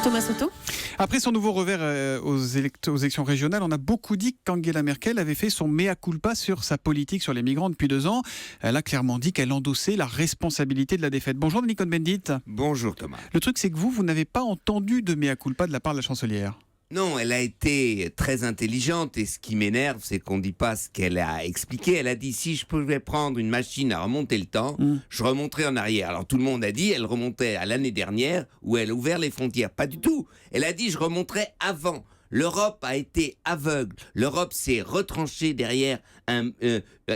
Thomas Soto. Après son nouveau revers aux élections régionales, on a beaucoup dit qu'Angela Merkel avait fait son mea culpa sur sa politique sur les migrants depuis 2 ans. Elle a clairement dit qu'elle endossait la responsabilité de la défaite. Bonjour Denis Cohn-Bendit. Bonjour Thomas. Le truc c'est que vous n'avez pas entendu de mea culpa de la part de la chancelière. Non, elle a été très intelligente et ce qui m'énerve, c'est qu'on ne dit pas ce qu'elle a expliqué. Elle a dit, si je pouvais prendre une machine à remonter le temps, je remonterais en arrière. Alors tout le monde a dit, elle remontait à l'année dernière où elle a ouvert les frontières. Pas du tout. Elle a dit, je remonterais avant. L'Europe a été aveugle. L'Europe s'est retranchée derrière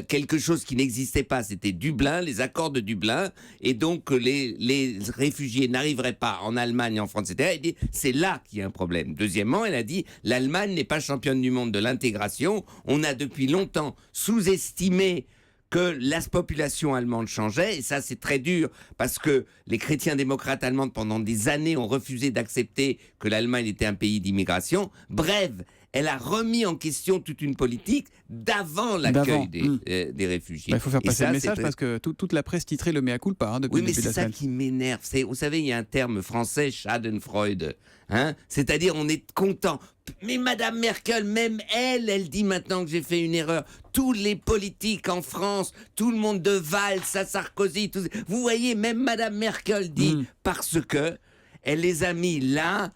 quelque chose qui n'existait pas. C'était Dublin, les accords de Dublin. Et donc, les réfugiés n'arriveraient pas en Allemagne, en France, etc. Elle dit, c'est là qu'il y a un problème. Deuxièmement, elle a dit, l'Allemagne n'est pas championne du monde de l'intégration. On a depuis longtemps sous-estimé que la population allemande changeait, et ça c'est très dur, parce que les chrétiens démocrates allemands pendant des années ont refusé d'accepter que l'Allemagne était un pays d'immigration. Bref, elle a remis en question toute une politique d'avant l'accueil des réfugiés. Il faut faire passer le message parce que toute la presse titrait le mea culpa depuis le début de la semaine. Oui, mais c'est ça qui m'énerve. Vous savez, il y a un terme français, Schadenfreude. C'est-à-dire, on est content. Mais Madame Merkel, même elle dit maintenant que j'ai fait une erreur. Tous les politiques en France, tout le monde de Valls à Sarkozy, vous voyez, même Madame Merkel dit parce que elle les a mis là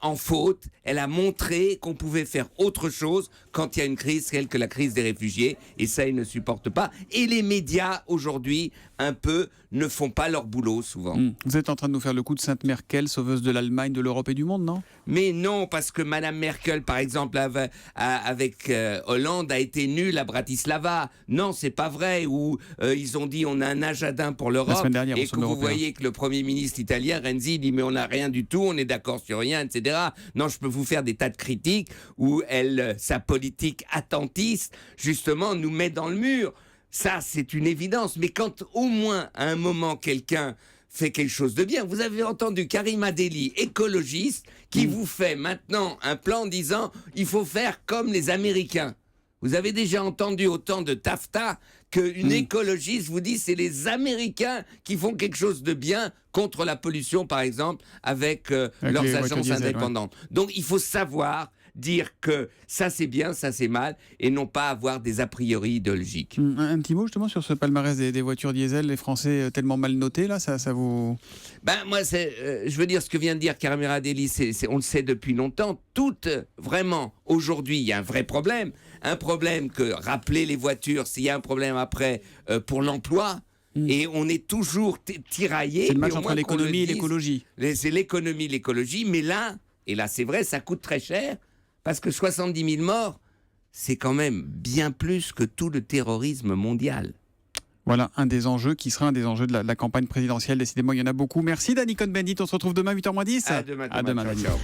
en faute. Elle a montré qu'on pouvait faire autre chose quand il y a une crise telle que la crise des réfugiés, et ça ils ne supportent pas. Et les médias aujourd'hui un peu ne font pas leur boulot souvent. Vous êtes en train de nous faire le coup de Sainte Merkel, sauveuse de l'Allemagne, de l'Europe et du monde, non? Mais non, parce que Madame Merkel, par exemple, avec Hollande, a été nulle à Bratislava. Non, c'est pas vrai. Où ils ont dit on a un agenda pour l'Europe. La semaine dernière, et que vous voyez que le Premier ministre italien, Renzi, dit mais on n'a rien du tout, on est d'accord sur rien, etc. Non, je peux vous faire des tas de critiques où sa politique attentiste, justement, nous met dans le mur. Ça, c'est une évidence. Mais quand, au moins, à un moment, quelqu'un fait quelque chose de bien. Vous avez entendu Karima Delli, écologiste, qui vous fait maintenant un plan disant il faut faire comme les Américains. Vous avez déjà entendu autant de taffetas qu'une écologiste vous dit c'est les Américains qui font quelque chose de bien contre la pollution, par exemple, avec leurs agences indépendantes. Donc il faut savoir dire que ça c'est bien, ça c'est mal, et non pas avoir des a priori idéologiques. Un petit mot justement sur ce palmarès des voitures diesel, les Français tellement mal notés, là, ça vous... Moi, je veux dire ce que vient de dire Karima Delli, on le sait depuis longtemps, vraiment, aujourd'hui, il y a un vrai problème. Un problème que, rappeler les voitures, s'il y a un problème après pour l'emploi, et on est toujours tiraillé. C'est le match entre l'économie et l'écologie. C'est l'économie, l'écologie, mais là, et là c'est vrai, ça coûte très cher, parce que 70 000 morts, c'est quand même bien plus que tout le terrorisme mondial. Voilà, un des enjeux qui sera un des enjeux de la campagne présidentielle. Décidément, il y en a beaucoup. Merci Denis Cohn-Bendit, on se retrouve demain 8h moins 10. À demain. Ciao.